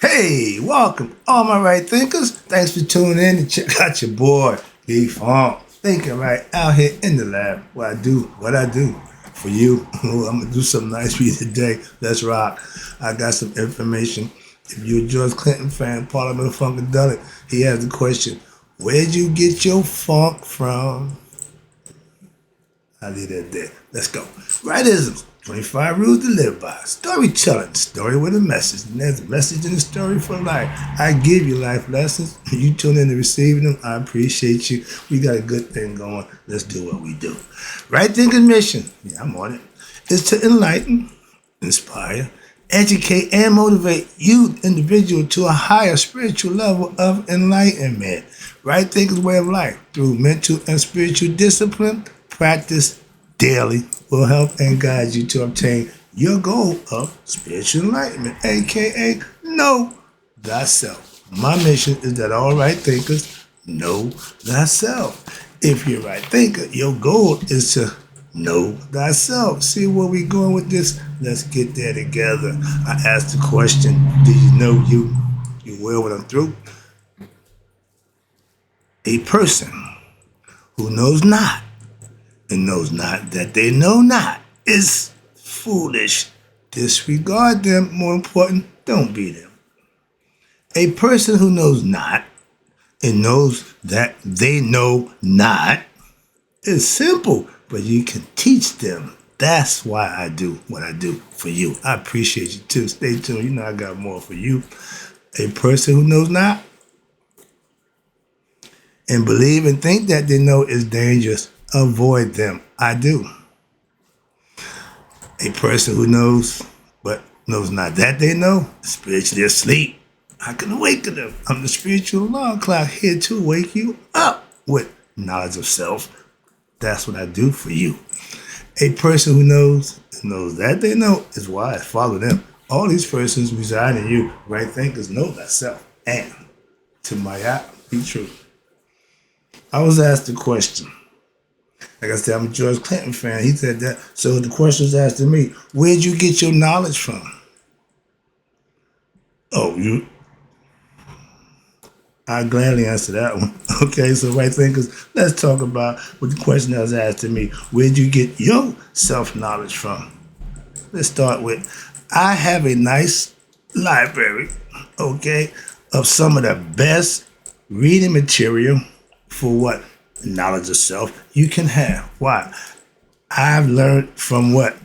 Hey, welcome, all my right thinkers. Thanks for tuning in and check out your boy, B Funk. Thinking right out here in the lab. What I do for you. I'm gonna do something nice for you today. Let's rock. I got some information. If you're a George Clinton fan, Parliament Funkadelic, he has the question: where'd you get your funk from? I'll leave that there. Let's go. Rightisms. 25 rules to live by. Storytelling. Story with a message. And there's a message in the story for life. I give you life lessons. You tune in to receiving them. I appreciate you. We got a good thing going. Let's do what we do. Right thinking mission. Yeah, I'm on it. Is to enlighten, inspire, educate, and motivate you, individual, to a higher spiritual level of enlightenment. Right thinking's way of life through mental and spiritual discipline. Practice daily will help and guide you to obtain your goal of spiritual enlightenment, aka know thyself. My mission is that all right thinkers know thyself. If you're a right thinker, your goal is to know thyself. See where we going with this? Let's get there together. I asked the question, do you know you? You will when I'm through? A person who knows not and knows not that they know not is foolish. Disregard them. More important, don't be them. A person who knows not and knows that they know not is simple, but you can teach them. That's why I do what I do for you. I appreciate you too. Stay tuned. You know I got more for you. A person who knows not and believe and think that they know is dangerous. Avoid them. I do. A person who knows but knows not that they know, spiritually asleep. I can awaken them. I'm the spiritual alarm clock here to wake you up with knowledge of self. That's what I do for you. A person who knows and knows that they know is wise. Follow them. All these persons reside in you. Right thinkers know thyself. And to my eye, be true. I was asked the question. Like I said, I'm a George Clinton fan. He said that. So the question was asked to me, where'd you get your knowledge from? Oh, you. I gladly answer that one. Okay, so right thinkers, let's talk about what the question that was asked to me. Where'd you get your self-knowledge from? Let's start with, I have a nice library, okay, of some of the best reading material for what? Knowledge of self you can have. Why? I've learned from what?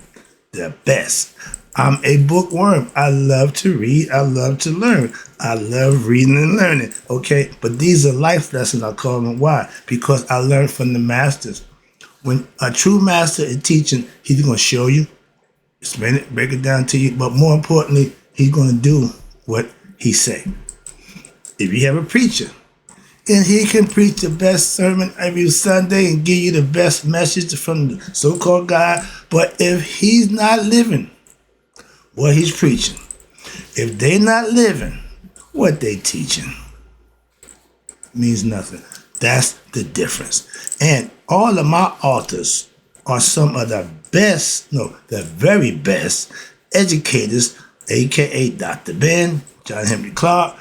The best. I'm a bookworm. I love to read. I love to learn. I love reading and learning. Okay? But these are life lessons, I call them. Why? Because I learned from the masters. When a true master is teaching, he's going to show you, explain it, break it down to you. But more importantly, he's going to do what he say. If you have a preacher, and he can preach the best sermon every Sunday and give you the best message from the so-called God. But if he's not living what he's preaching, if they not living what they teaching, means nothing. That's the difference. And all of my authors are some of the best, no, the very best educators, aka Dr. Ben, John Henry Clark.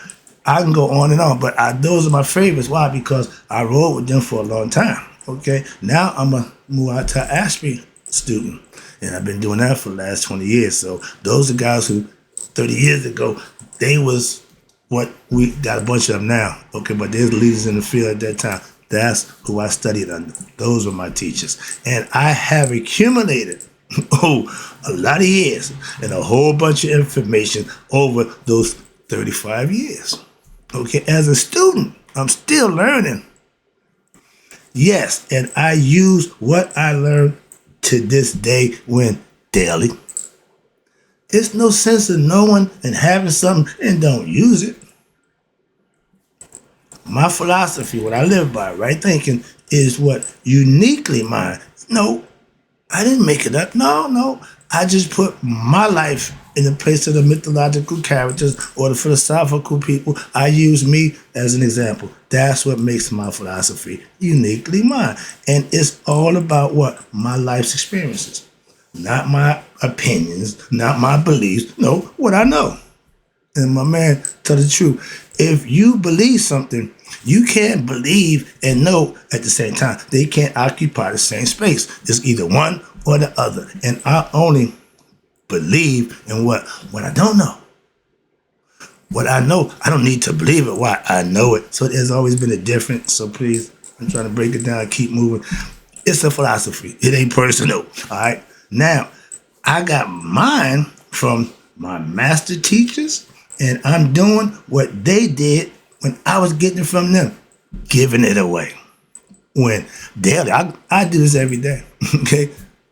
I can go on and on, but those are my favorites. Why? Because I rode with them for a long time. Okay, now I'm a Muay Thai Ashby student, and I've been doing that for the last 20 years. So those are guys who, 30 years ago, they was what we got a bunch of them now. Okay, but they're the leaders in the field at that time. That's who I studied under. Those were my teachers, and I have accumulated a lot of years and a whole bunch of information over those 35 years. Okay, as a student, I'm still learning. Yes, and I use what I learned to this day when daily. It's no sense in knowing and having something and don't use it. My philosophy, what I live by, right thinking, is what uniquely mine. No, I didn't make it up. No. I just put my life in the place of the mythological characters or the philosophical people. I use me as an example. That's what makes my philosophy uniquely mine. And it's all about what? My life's experiences. Not my opinions, not my beliefs. No, what I know. And my man, tell the truth. If you believe something, you can't believe and know at the same time. They can't occupy the same space. It's either one or the other. And I only believe in what I don't know. What I know, I don't need to believe it. Why? I know it. So there's always been a difference. So please, I'm trying to break it down, keep moving. It's a philosophy. It ain't personal. All right. Now, I got mine from my master teachers, and I'm doing what they did when I was getting it from them, giving it away. When daily, I do this every day. Okay.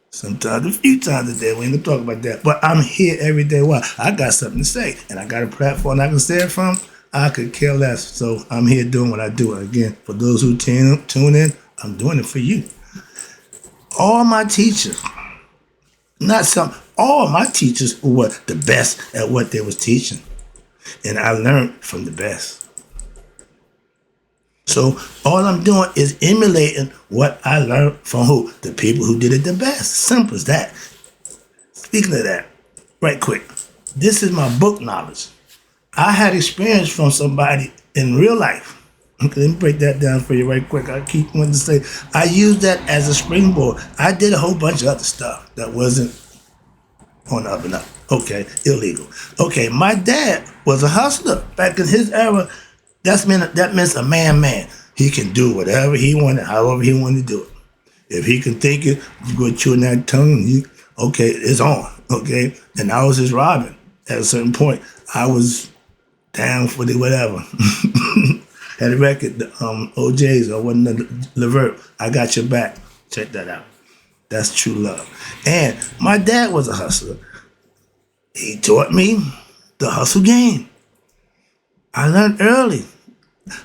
Sometimes, a few times a day. We ain't gonna talk about that. But I'm here every day. Why? I got something to say, and I got a platform I can say it from. I could care less. So I'm here doing what I do. Again, for those who tune in, I'm doing it for you. All my teachers, all my teachers were the best at what they was teaching. And I learned from the best. So all I'm doing is emulating what I learned from who? The people who did it the best. Simple as that. Speaking of that, right quick, this is my book knowledge. I had experience from somebody in real life. Okay, let me break that down for you right quick. I keep wanting to say, I used that as a springboard. I did a whole bunch of other stuff that wasn't on the up and up. Okay, illegal. Okay, my dad was a hustler. Back in his era, that meant a man. He can do whatever he wanted, however he wanted to do it. If he can think it, you go chewing that tongue, okay, it's on. Okay, and I was his Robin. At a certain point, I was down for the whatever. Had a record, OJ's or wasn't Levert. I got your back. Check that out. That's true love. And my dad was a hustler. He taught me the hustle game. I learned early.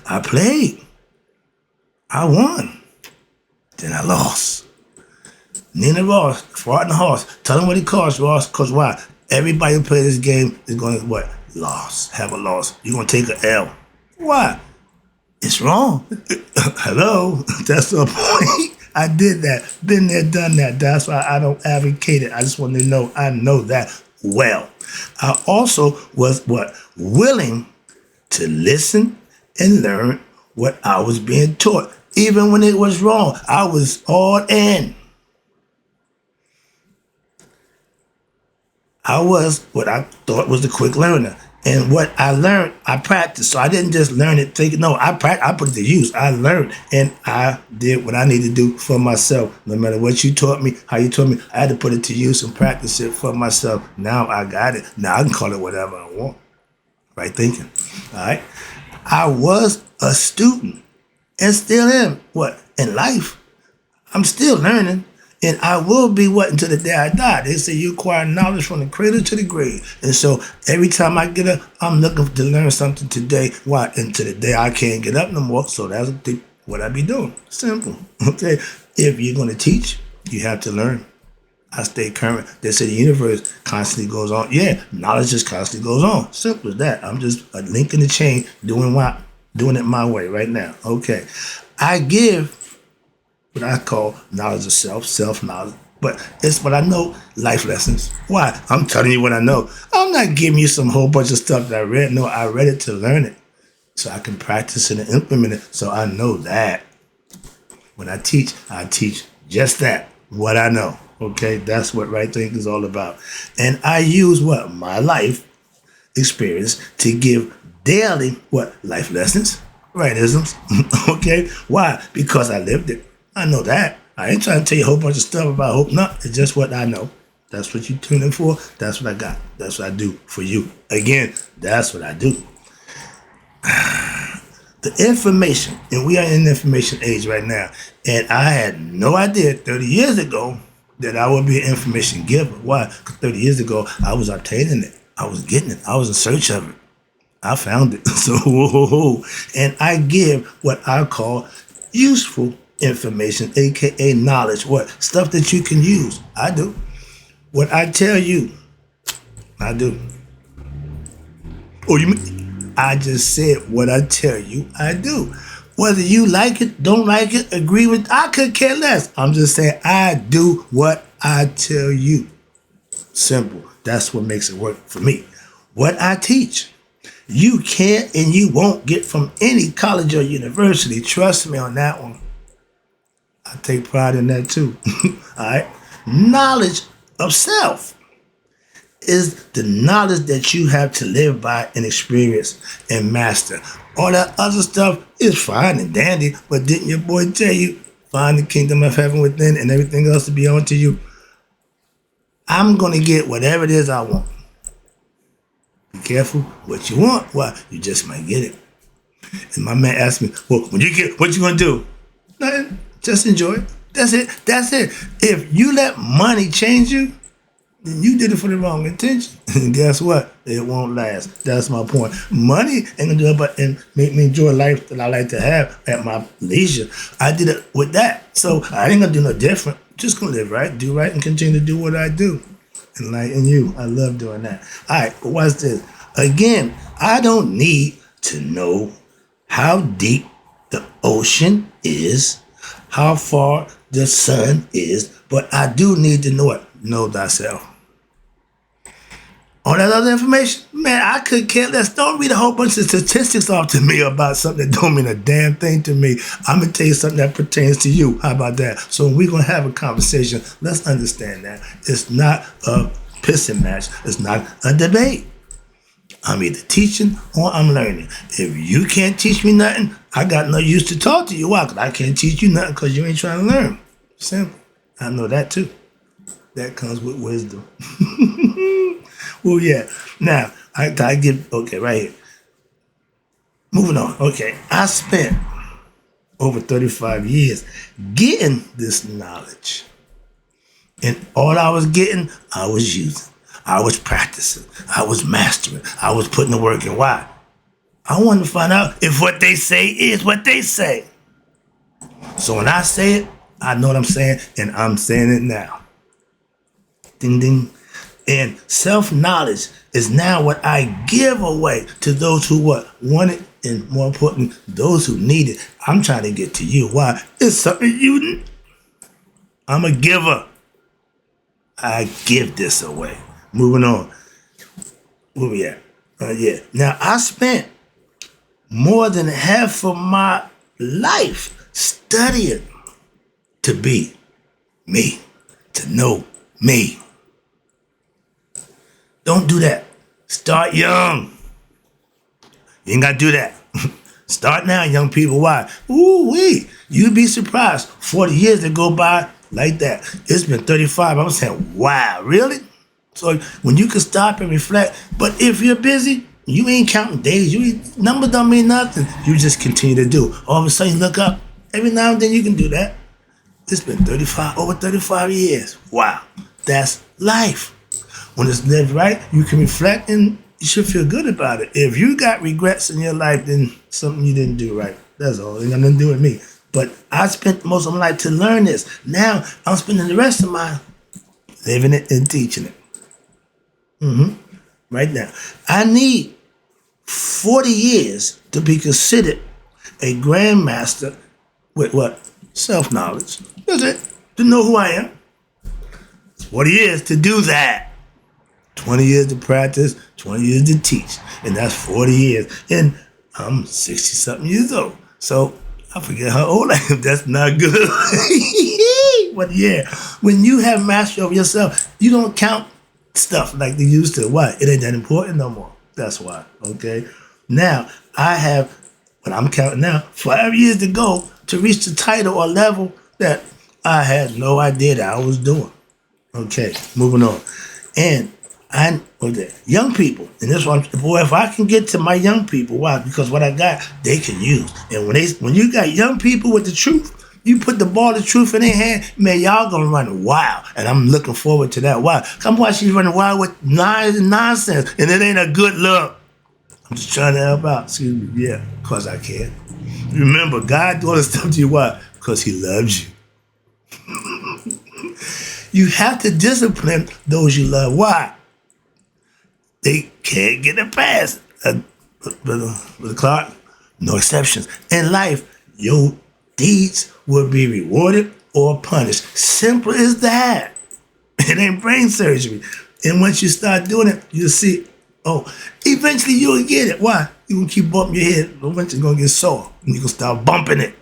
I played. I won. Then I lost. Nina Ross, Farting the Horse. Tell him what it costs, Ross. Because why? Everybody who plays this game is going to what? Loss. Have a loss. You're going to take an L. Why? It's wrong. Hello? That's the point. I did that. Been there, done that. That's why I don't advocate it. I just want to know I know that well. I also was what? Willing to listen and learn what I was being taught. Even when it was wrong, I was all in. I was what I thought was the quick learner. And what I learned, I practiced. So I didn't just learn it, think, no, I put it to use. I learned and I did what I needed to do for myself. No matter what you taught me, how you taught me, I had to put it to use and practice it for myself. Now I got it. Now I can call it whatever I want. Right thinking. All right. I was a student and still am. What? In life, I'm still learning. And I will be what until the day I die. They say you acquire knowledge from the cradle to the grave. And so every time I get up, I'm looking to learn something today. Why? Until the day I can't get up no more. So that's what I be doing. Simple. Okay. If you're going to teach, you have to learn. I stay current. They say the universe constantly goes on. Yeah, knowledge just constantly goes on. Simple as that. I'm just a link in the chain doing it my way right now. Okay. I give what I call knowledge of self-knowledge. But it's what I know, life lessons. Why? I'm telling you what I know. I'm not giving you some whole bunch of stuff that I read. No, I read it to learn it. So I can practice it and implement it. So I know that. When I teach just that, what I know. Okay, that's what right thinking is all about. And I use what? My life experience to give daily what? Life lessons, rightisms. Okay, why? Because I lived it. I know that. I ain't trying to tell you a whole bunch of stuff about hope. No, it's just what I know. That's what you tune in for. That's what I got. That's what I do for you. Again, that's what I do. The information, and we are in the information age right now, and I had no idea 30 years ago that I would be an information giver. Why? Because 30 years ago, I was obtaining it. I was getting it. I was in search of it. I found it. So, and I give what I call useful information, aka knowledge. What? Stuff that you can use. I do. What I tell you, I do. Oh, you mean? I just said what I tell you, I do. Whether you like it, don't like it, agree with, I could care less. I'm just saying I do what I tell you. Simple. That's what makes it work for me. What I teach, you can't and you won't get from any college or university. Trust me on that one. I take pride in that too. All right. Knowledge of self is the knowledge that you have to live by and experience and master. All that other stuff is fine and dandy, but didn't your boy tell you, find the kingdom of heaven within and everything else to be on to you? I'm going to get whatever it is I want. Be careful what you want. Why? You just might get it. And my man asked me, well, when you get, what you going to do? Nothing. Just enjoy it. That's it. That's it. If you let money change you, then you did it for the wrong intention. And guess what? It won't last. That's my point. Money ain't gonna do it but and make me enjoy life that I like to have at my leisure. I did it with that. So I ain't gonna do no different. Just gonna live right, do right, and continue to do what I do. Enlighten you. I love doing that. All right, but watch this. Again, I don't need to know how deep the ocean is, how far the sun is, but I do need to know it. Know thyself. All that other information, man, I could care less. Don't read a whole bunch of statistics off to me about something that don't mean a damn thing to me. I'm going to tell you something that pertains to you. How about that? So when we're going to have a conversation, let's understand that. It's not a pissing match. It's not a debate. I'm either teaching or I'm learning. If you can't teach me nothing, I got no use to talk to you. Why? Because I can't teach you nothing because you ain't trying to learn. Simple. I know that too. That comes with wisdom. Well, yeah. Now, I get, okay, right here. Moving on. Okay. I spent over 35 years getting this knowledge. And all I was getting, I was using. I was practicing. I was mastering. I was putting the work in. Why? I wanted to find out if what they say is what they say. So when I say it, I know what I'm saying, and I'm saying it now. Ding, ding. And self-knowledge is now what I give away to those who what? Want it, and more important, those who need it. I'm trying to get to you. Why? It's something you... I'm a giver. I give this away. Moving on. Where we at? Yeah. Now, I spent more than half of my life studying to be me, to know me. Don't do that. Start young. You ain't got to do that. Start now, young people. Why? Ooh-wee. You'd be surprised. 40 years to go by like that. It's been 35. I'm saying, wow, really? So when you can stop and reflect, but if you're busy, you ain't counting days. Numbers don't mean nothing. You just continue to do. All of a sudden you look up. Every now and then you can do that. It's been over 35 years. Wow. That's life. When it's lived right, you can reflect and you should feel good about it. If you got regrets in your life, then something you didn't do right. That's all. It ain't nothing to do with me. But I spent most of my life to learn this. Now I'm spending the rest of my living it and teaching it. Right now. I need 40 years to be considered a grandmaster with what? Self-knowledge. That's it. To know who I am. 40 years to do that. 20 years to practice, 20 years to teach. And that's 40 years. And I'm 60-something years old. So I forget how old I am. That's not good. But yeah, when you have mastery over yourself, you don't count stuff like they used to. Why? It ain't that important no more. That's why. Okay. Now, I have, what I'm counting now, 5 years to go to reach the title or level that I had no idea that I was doing. Okay, moving on. And young people, and this one, boy, if I can get to my young people, why? Because what I got, they can use. And when you got young people with the truth, you put the ball of truth in their hand, man, y'all gonna run wild. And I'm looking forward to that. Why? Come watch you running wild with nonsense, and it ain't a good look. I'm just trying to help out. Excuse me. Yeah, because I can. Remember, God doing this stuff to you. Why? Because he loves you. You have to discipline those you love. Why? They can't get a pass. Brother Clark, no exceptions. In life, your deeds will be rewarded or punished. Simple as that. It ain't brain surgery. And once you start doing it, you'll see, Oh, eventually you'll get it. Why? You gonna keep bumping your head. Eventually you're gonna get sore. And you gonna start bumping it.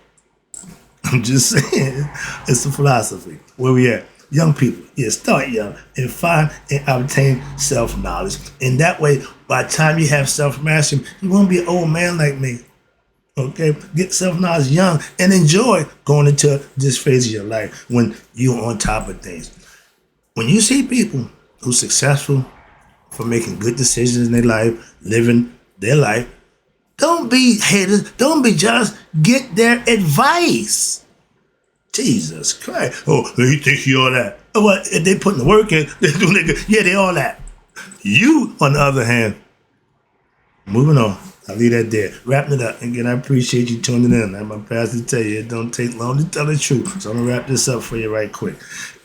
I'm just saying, it's a philosophy. Where we at? Young people, yeah, start young and find and obtain self-knowledge. And that way, by the time you have self-mastery, you won't be an old man like me. Okay? Get self-knowledge young and enjoy going into this phase of your life when you're on top of things. When you see people who's successful for making good decisions in their life, living their life, don't be haters, don't be jealous, get their advice. Jesus Christ. Oh, they think you all that. Oh, what? If they putting the work in, they do nigga. Yeah, they all that. You, on the other hand, moving on. I'll leave that there. Wrapping it up. Again, I appreciate you tuning in. I'm my pastor to tell you, it don't take long to tell the truth. So I'm going to wrap this up for you right quick.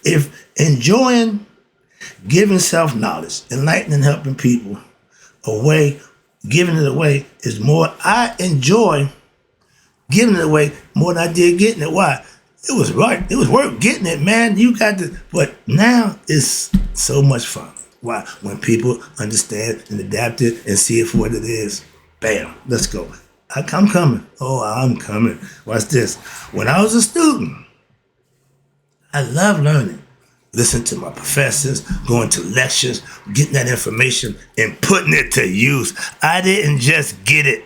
If enjoying giving self-knowledge, enlightening, helping people away, giving it away is more, I enjoy giving it away more than I did getting it. Why? It was right. It was worth getting it, man. You got to, but now it's so much fun. Why? When people understand and adapt it and see it for what it is. Bam, let's go. I'm coming. Oh, I'm coming. Watch this. When I was a student, I love learning. Listen to my professors, going to lectures, getting that information and putting it to use. I didn't just get it.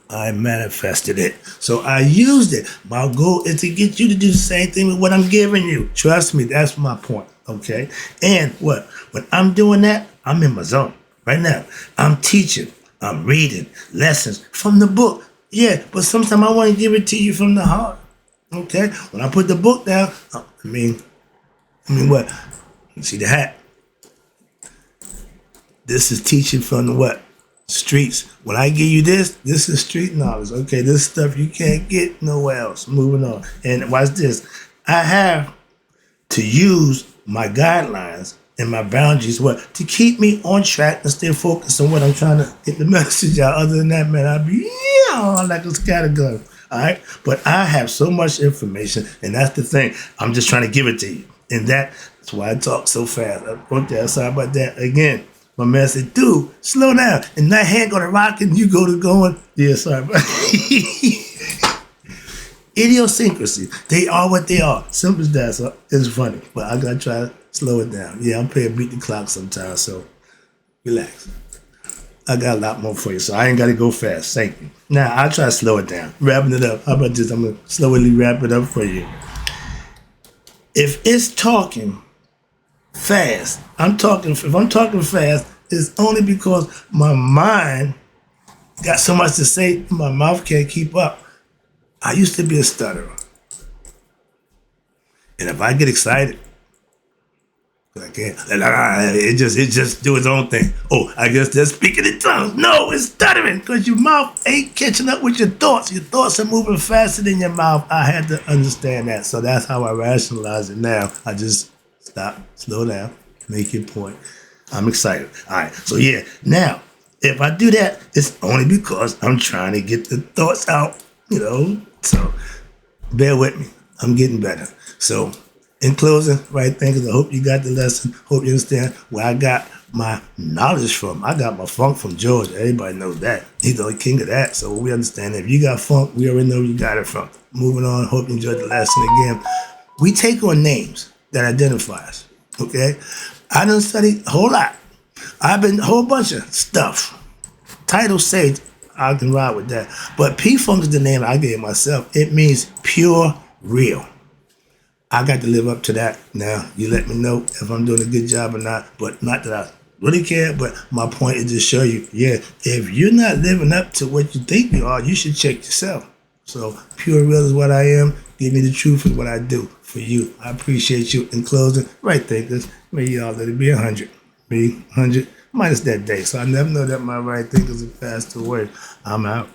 I manifested it. So I used it. My goal is to get you to do the same thing with what I'm giving you. Trust me, that's my point, okay? And what? When I'm doing that, I'm in my zone right now. I'm teaching. I'm reading lessons from the book. Yeah, but sometimes I want to give it to you from the heart, okay? When I put the book down, I mean what? You see the hat? This is teaching from the what? Streets. When I give you this is street knowledge. Okay, this stuff you can't get nowhere else. Moving on. And watch this. I have to use my guidelines and my boundaries, what? To keep me on track and stay focused on what I'm trying to get the message out. Other than that, man, I'd be like a scattergun. All right? But I have so much information, and that's the thing. I'm just trying to give it to you. And that's why I talk so fast. Okay, sorry about that. Again, my man said, dude, slow down. And that hand gonna rock and you go to going. Yeah, sorry. Idiosyncrasy. They are what they are. Simple as that. So it's funny. But I gotta try to slow it down. Yeah, I'm paying beat the clock sometimes, so relax. I got a lot more for you, so I ain't gotta go fast. Thank you. Now I'll try to slow it down. Wrapping it up. How about this? I'm gonna slowly wrap it up for you. If it's talking fast, if I'm talking fast, it's only because my mind got so much to say, my mouth can't keep up. I used to be a stutterer. And if I get excited, I can't, it just do its own thing. Oh, I guess they're speaking in tongues. No, it's stuttering because your mouth ain't catching up with your thoughts. Your thoughts are moving faster than your mouth. I had to understand that. So that's how I rationalize it now. I just stop, slow down, make your point. I'm excited. All right. So yeah, now, if I do that, it's only because I'm trying to get the thoughts out, So bear with me. I'm getting better. So in closing, right, thinkers, I hope you got the lesson. Hope you understand where I got my knowledge from. I got my funk from Georgia. Everybody knows that. He's the king of that. So we understand that if you got funk, we already know where you got it from. Moving on. Hope you enjoyed the lesson again. We take on names that identify us, okay? I done studied a whole lot. I've been a whole bunch of stuff. Title Sage, I can ride with that. But P-Funk is the name I gave myself. It means pure real. I got to live up to that. Now, you let me know if I'm doing a good job or not, but not that I really care, but my point is to show you, yeah, if you're not living up to what you think you are, you should check yourself. So pure real is what I am. Give me the truth is what I do for you. I appreciate you. In closing, right thinkers, may y'all let it be 100. Me, 100, minus that day. So I never know that my right thinkers have passed away. I'm out.